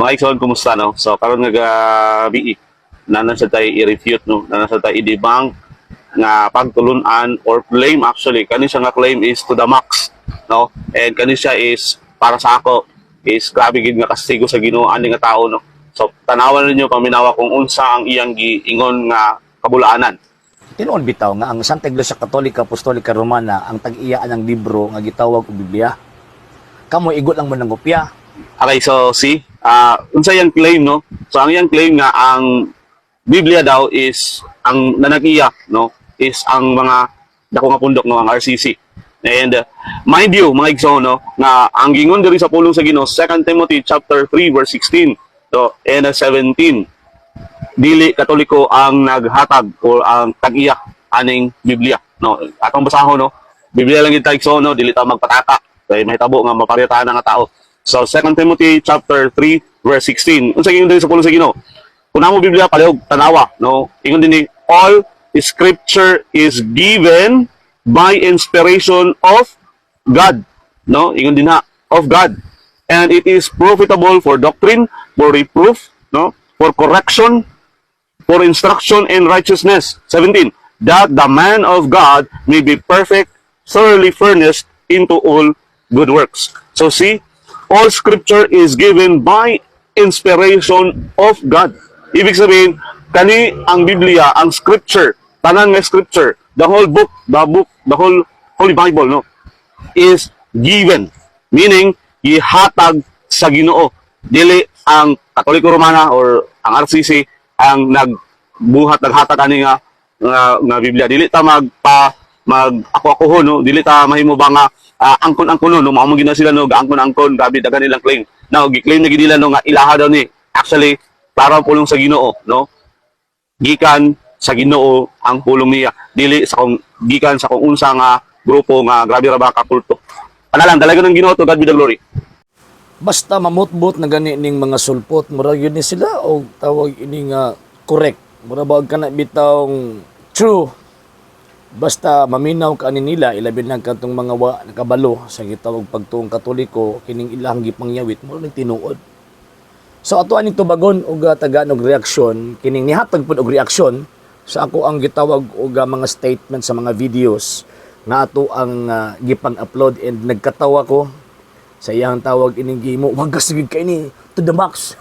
Mga igsoon, kumusta no? So karon nga gabi nanan sa tayo i-refute no, nanan sa tayo i-debunk nga pagtulunan or claim actually kani siya nga claim is to the max no, and kani siya is para sa ako is grabe gid nga kastigo sa Ginoo ani nga tao no. So tanawan ninyo paminawa kung unsa ang iyang giingon nga kabulaanan. Tinuod bitaw nga ang Santa Iglesia Katolika Apostolika Romana ang tag-iyaan ng libro nga gitawag og Biblia. Kamo igot lang mo ng kopya. Okay, so see, unsa yang claim no? So ang yang claim nga ang Biblia daw is ang nanagiya no, is ang mga dako nga pundok no, ang RCC. And mind you, mga igsoon no, nga ang gingon diri sa pulong sa Ginoo 2 Timothy chapter 3 verse 16 to and 17. Dili Katoliko ang naghatag o ang tag-iya aning Biblia no. Atong basahon no, Biblia lang gid ta igsoon no, dili ta magpataka kay mahitabo nga maparitahan nga tao. So 2 Timothy chapter 3 verse 16. Unsa gingon diri sa pulong sa Ginoo? Kung namo Biblia palihog tanawa no, ingon dinhi all scripture is given by inspiration of God no, ingon din ha of God, and it is profitable for doctrine, for reproof no, for correction, for instruction in righteousness. 17. That the man of God may be perfect, thoroughly furnished into all good works. So see, all scripture is given by inspiration of God. Ibig sabihin, kani ang Biblia, ang scripture, tanan nga scripture, the whole book, the whole Holy Bible, no, is given. Meaning, ihatag sa Ginoo. Dili ang Katoliko Romana or ang RCC ang naghatag ani nga Biblia. Dili ta ako no, dili ta mahimo ba nga angkon-angkon no, mao gina sila no, angkon-angkon, gabi dagan nilang claim. Now, gi-claim na gid nila no nga ilaha daw ni. Actually, para pulong sa Ginoo, no? Gikan sa Ginoo ang pulong niya. Dili sa kung gikan sa kung unsa nga grupo nga grabe ra ba ka kulto. Panalang dalaga ng Ginoo to, God be the glory. Basta mamutbot na gani ning mga sulpot, mura yun ni sila o tawag ini nga correct. Mura ba ka na bitawng true. Basta maminaw ka ani nila ilabi lang katong mga nakabalo sa gitawag pagtuong Katoliko kining ilang gipangyawit mo ning tinuod. So ato ani tubagon og tagaan og reaksyon kining nihatag pud og reaksyon sa ako ang gitawag og mga statement sa mga videos nga ato ang gipang-upload, and nagkatawa ko sa iyang tawag ining gimo, wag kasig kay ni to the max.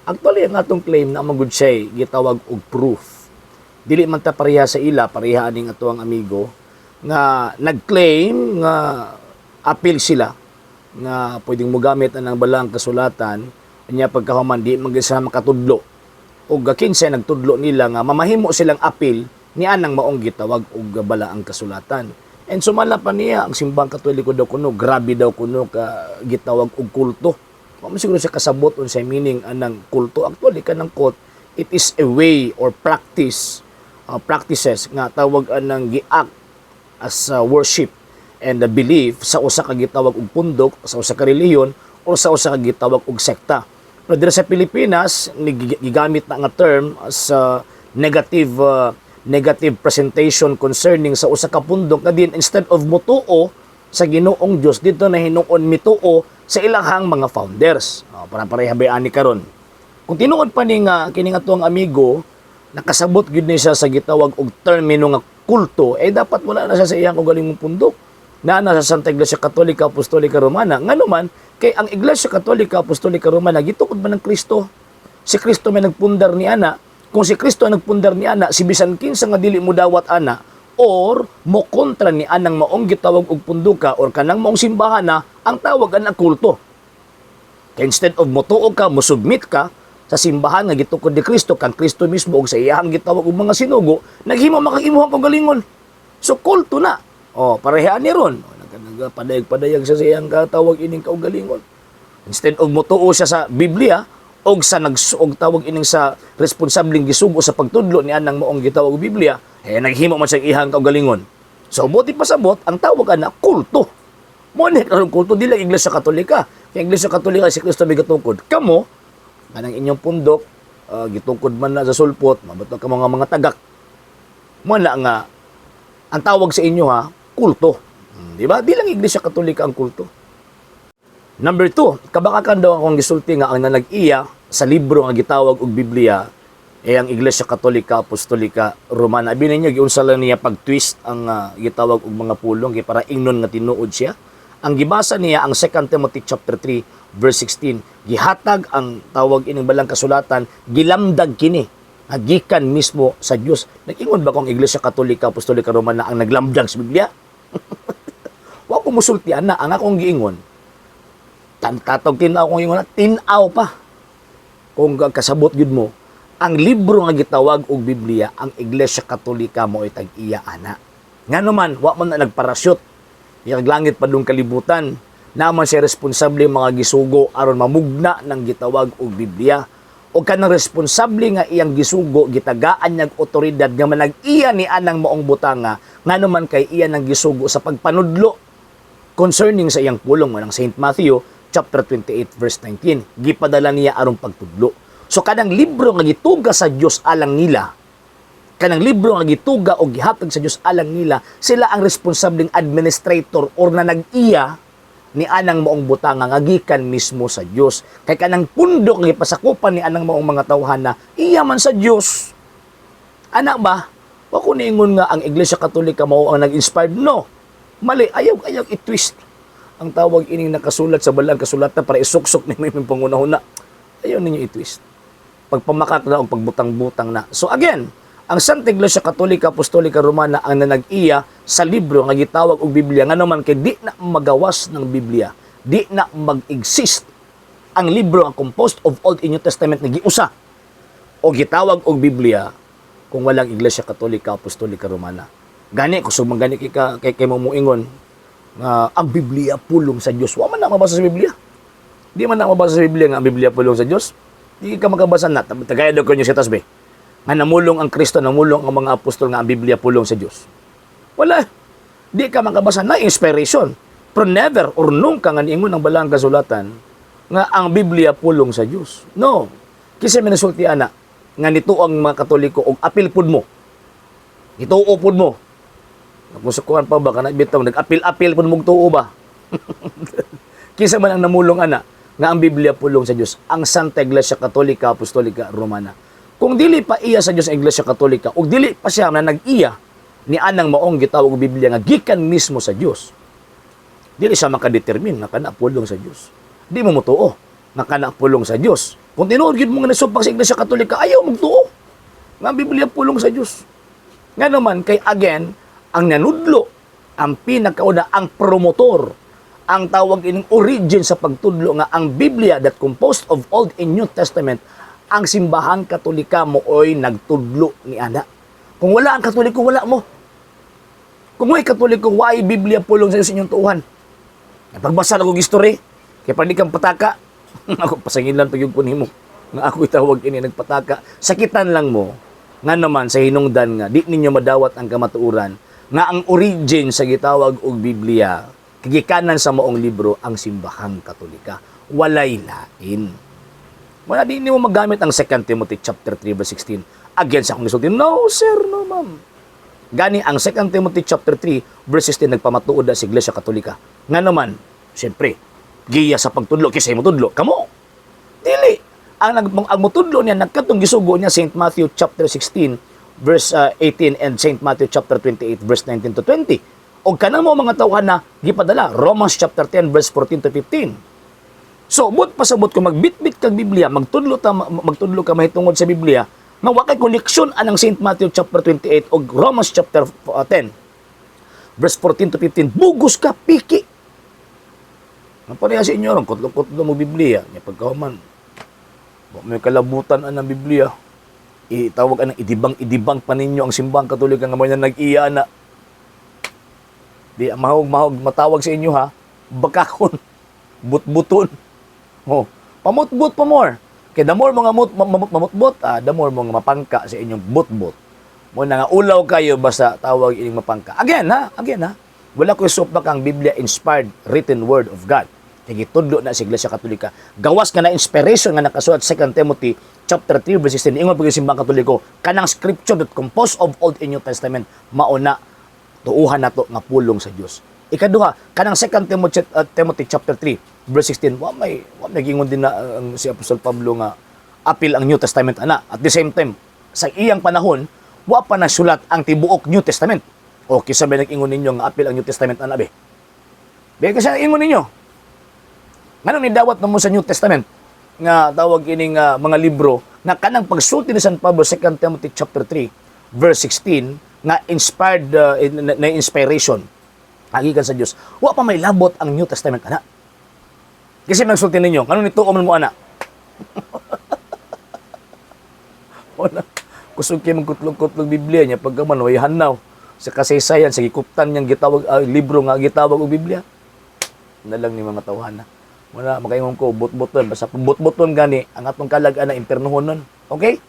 Actually, ang atong claim na magud siya gitawag og proof. Dili man ta pareha sa ila, pareha aning ato ang amigo nga nag-claim nga appeal sila nga pwedeng mogamit ang balang kasulatan anya pagkahuman di magisa makatudlo. Og kinsa nagtudlo nila nga mamahimo silang appeal ni anang maong gitawag og balaang kasulatan. And sumala pa niya ang simbang Katoliko daw kuno, grabe daw kuno ka gitawag og kulto. Wa siguro siya kasabot unsay meaning anang kulto. Actually kanang quote, it is a way or practices nga tawag anang giact as worship and the belief sa usa ka gitawag og pundok, sa usa ka relihiyon o sa usa ka gitawag og sekta. Pero diri sa Pilipinas gigamit na nga term as negative presentation concerning sa usa ka pundok na din, instead of mutuo sa Ginoong Dios dito na hinuon mituo sa ilahang mga founders. Para pareha ani karon. Kung tinuod pa ni nga kining atong amigo nakasabot gid ni siya sa gitawag og termino nga kulto, dapat wala na siya sa iyang ugaling pundok. Na sa Santa Iglesia Katolika Apostolika Romana ngano man kay ang Iglesia Katolika Apostolika Romana gitukod man ng Kristo. Si Kristo may nagpundar ni ana. Kung si Kristo ang nagpundar ni ana, si bisan kinsa nga dili mo dawat ana or mo kontra ni anang maong gitawag og punduka or kanang maong simbahan na ang tawag ana kulto. Kaya instead of motuo ka, musubmit ka sa simbahan nga gitukod ni Kristo, kang Kristo mismo og sa iyang gitawag og mga sinugo, naghimo makagimuhang kagalingon. So kulto na. Parehaan ni ron. Nagpadayag-padayag siya sa iyang katawag ining kaugalingon. Instead of motuo siya sa Biblia, og tawag ining sa responsableng gisugo sa pagtudlo ni anang maong gitawag Biblia, naghimo man siya ihang kaugalingon. So buti pasabot ang tawag ana kulto. Mo ni ang kulto dili Iglesia Katolika. Kay Iglesia Katolika si Kristo may gitukod. Kamo kanang inyong pundok gitukod man na sa sulpot, mabato ka mga tagak. Mo na nga ang tawag sa inyo kulto. Di ba? Di lang Iglesia Katolika ang kulto. Number 2, kabakakan daw akong gisulti nga ang nanag-iya sa libro nga gitawag og Biblia ang Iglesia Katolika Apostolika Romana. Abi ninyo giunsa lang niya pag-twist ang gitawag og mga pulong kay para ingnon nga tinuod siya. Ang gibasa niya ang 2 Timothy chapter 3 verse 16, gihatag ang tawag ining balang kasulatan, gilamdag kini gikan mismo sa Dios. Nag-ingon ba kung Iglesia Katolika Apostolika Romana ang naglamdag sa Biblia? Wa ko musultian na ang akong giingon. Tatog tinaw kong ingon, tinaw pa. Kung kasabot yun mo, ang libro nga gitawag og Biblia, ang Iglesia Katolika mo ay tag-iya ana. Nga naman, wa man na nagparasyoot. Yung langit pa dong kalibutan, naman siya responsable mga gisugo aron mamugna ng gitawag og Biblia. O kanang responsable nga iyang gisugo, gitagaan niyag otoridad nga manag-iya ni anang maong butanga, nga naman kay iya ng gisugo sa pagpanudlo concerning sa iyang pulong ng St. Matthew chapter 28 verse 19. Gipadala niya aron pagtudlo. So kanang libro nga gituga sa Dios alang nila, kanang libro nga gituga o gihatag sa Dios alang nila, sila ang responsableng administrator or na nag-iya ni anang maong butanga nga gikan mismo sa Dios. Kay kanang pundok nga gipasakupan ni anang maong mga tawhana, iya man sa Dios. Ana ba? Wa ko niingon nga ang Iglesia Katolika mao ang nag-inspired, no. Mali, ayaw i-twist ang tawag ining nakasulat sa balang kasulatan para isuksok ni may pangunahuna. Ayaw ninyo i-twist. Pagpamakak na o pagbutang-butang na. So again, ang Santa Iglesia Katolika Apostolika Romana ang nanag-iya sa libro nga gitawag og Biblia, nga naman kay di na magawas ng Biblia, di na mag-exist ang libro nga composed of Old and New Testament nga giusa o gitawag og Biblia kung walang Iglesia Katolika Apostolika Romana. Gani kusog man gani kay mo muingon nga ang Biblia pulong sa Dios. Wa man na mabasa sa Biblia. Di man na mabasa sa Biblia nga ang Biblia pulong sa Dios. Di ka makabasa na. Tagay daw ko niyo sa tasbe. Nga namulong ang Kristo, namulong ang mga apostol nga ang Biblia pulong sa Dios. Wala. Di ka makabasa na inspiration. Pero never or nung ka nga niingon ang balang kasulatan nga ang Biblia pulong sa Dios. No. Kasi minasulti ana nga nito ang mga Katoliko og apil pud mo. Ituo pud mo. Nakusukuhan pa ba ka na bitaw nag-apil-apil pud mong tuo ba? Kisa man ang namulong ana nga ang Biblia pulong sa Dios, ang Santa Iglesia Katolika Apostolika Romana. Kung dili pa iya sa Dios ang Iglesia Katolika ug dili pa siya na nag-iya ni anang maong gitawag og Biblia nga gikan mismo sa Dios, dili siya makadetermine na kana pulong sa Dios. Di mo motuo na kana pulong sa Dios. Kung tinuod gyud mo nga nasubak sa Iglesia Katolika, ayaw mo tuo nga ang Biblia pulong sa Dios. Nga naman kay again ang nanudlo, ang pinakauna, ang promotor, ang tawag ining origin sa pagtudlo nga ang Biblia that composed of Old and New Testament, ang simbahang Katolika mo oy nagtudlo ni ana. Kung wala ang Katoliko, wala mo. Kung may Katoliko, why Biblia pulong sa inyong tuuhan? Pagbasa na kong history, kaya pa di kang pataka, ako pasangilan pa yung kunin mo, nga ako itawag ini nagpataka, sakitan lang mo, nga naman sa hinungdan nga, di ninyo madawat ang kamatuuran, nga ang origin sa gitawag og Biblia, kagikanan sa maong libro, ang simbahang Katolika. Walay lain. Wala di mo magamit ang 2 Timothy chapter 3 verse 16 against akong gisulti. No, sir, no, ma'am. Gani ang 2 Timothy chapter 3 verse 16 nagpamatuod sa Iglesia Katolika. Nga naman, siyempre, giya sa pagtudlo, kisay mo tudlo. Kamo, dili. Ang mutudlo niya, nagkatong gisugo niya, St. Matthew chapter 16 verse 18 and St. Matthew chapter 28 verse 19 to 20. O kanang mo mga tawhan na gipadala, Romans chapter 10 verse 14 to 15. So, but pasabot ko magbitbit kag Biblia, magtudlo ka mahitungod sa Biblia, nga wa kay koneksyon anang St. Matthew chapter 28 o Romans chapter 10 verse 14 to 15, bugos ka, piki. Ang pareha sa inyo ron, kutlo-kutlo mo Biblia, nya pagkahuman, may kalabutan anang Biblia, itawag anang idibang pa ninyo ang simbang Katolika nga mo na nag-iya na. Di mahog matawag sa inyo ha, bakakon, butbuton. Oh, pamutbut pa more. Kaya the more mga mamutbot, the more mga mapangka sa inyong butbut. Mo na nga ulaw kayo basta tawag ining mapangka. Again ha. Wala ko isupbak ang Biblia inspired written word of God. Kaya gitudlo na sa Iglesia Katolika. Gawas nga na inspiration nga nakasulat 2 Timothy chapter 3 verse 16. Ingon pag simbang Katoliko, kanang scripture that composed of Old and New Testament mauna tuuhan nato nga pulong sa Dios. Ikaduha, kanang 2 Timothy chapter 3, verse 16, wa nagingon din na si Apostol Pablo nga apil ang New Testament ana. At the same time, sa iyang panahon, wa pa nasulat ang tibuok New Testament. O kisa ba nag-ingon ninyo nga apil ang New Testament ana be? Be kasi ingon ninyo. Nganong nidawat na mo sa New Testament nga tawag ining mga libro nga kanang pagsulti ni San Pablo 2 Timothy chapter 3 verse 16 nga inspired na inspiration hagikan sa Dios. Wa pa may labot ang New Testament ana. Kasi nagsulti ninyo, kanong nituo man mo ana? Wala. Kusog kayo magkutlog-kutlog Biblia niya pagkaman way hanaw sa kasaysayan sa gikuptan niyang gitawag libro nga gitawag og Biblia. Na lang ni mga tawhana. Wala makaingon ko bot-boton basta bot-boton gani ang atong kalag-an na impernohon nun. Okay?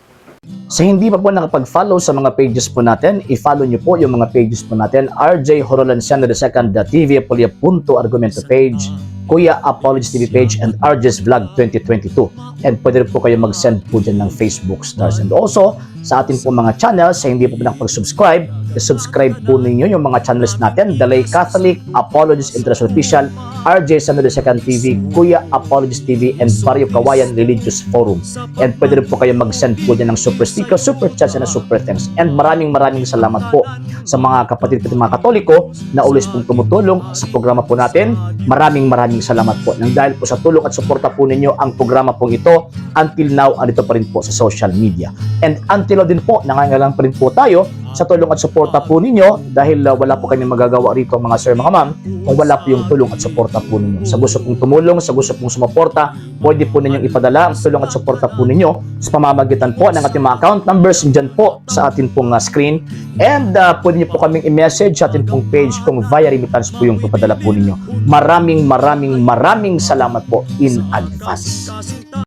Sa hindi pa po nakapag-follow sa mga pages po natin, i-follow niyo po yung mga pages po natin, RJ Horolanciano II, TV Apolia Punto Argumento page, Kuya Apologies TV page, and RJ's Vlog 2022. And pwede rin po kayo mag-send po dyan ng Facebook stars. And also, sa atin po mga channels, sa hindi po nakapag-subscribe, i-subscribe po ninyo yung mga channels natin, The Lay Catholic, Apologies International Official, RJ Sano II TV, Kuya Apologies TV, and Barrio Kawayan Religious Forum. And pwede rin po kayo mag-send po dyan ng super sticker, super chats, and super thanks. And maraming salamat po sa mga kapatid at mga Katoliko na always pong tumutulong sa programa po natin. Maraming salamat po. Nang dahil po sa tulong at suporta po ninyo, ang programa pong ito, until now, andito pa rin po sa social media. And until now din po, nangangailangan pa rin po tayo sa tulong at suporta po ninyo dahil wala po kami magagawa rito mga sir, mga ma'am, kung wala po yung tulong at suporta po ninyo. Sa gusto pong tumulong, sa gusto pong sumuporta, pwede po ninyong ipadala ang tulong at suporta po ninyo sa pamamagitan po ng ating mga account numbers dyan po sa ating pong screen. And pwede niyo po kaming i-message sa ating pong page kung via remittance po yung papadala po ninyo. Maraming salamat po in advance.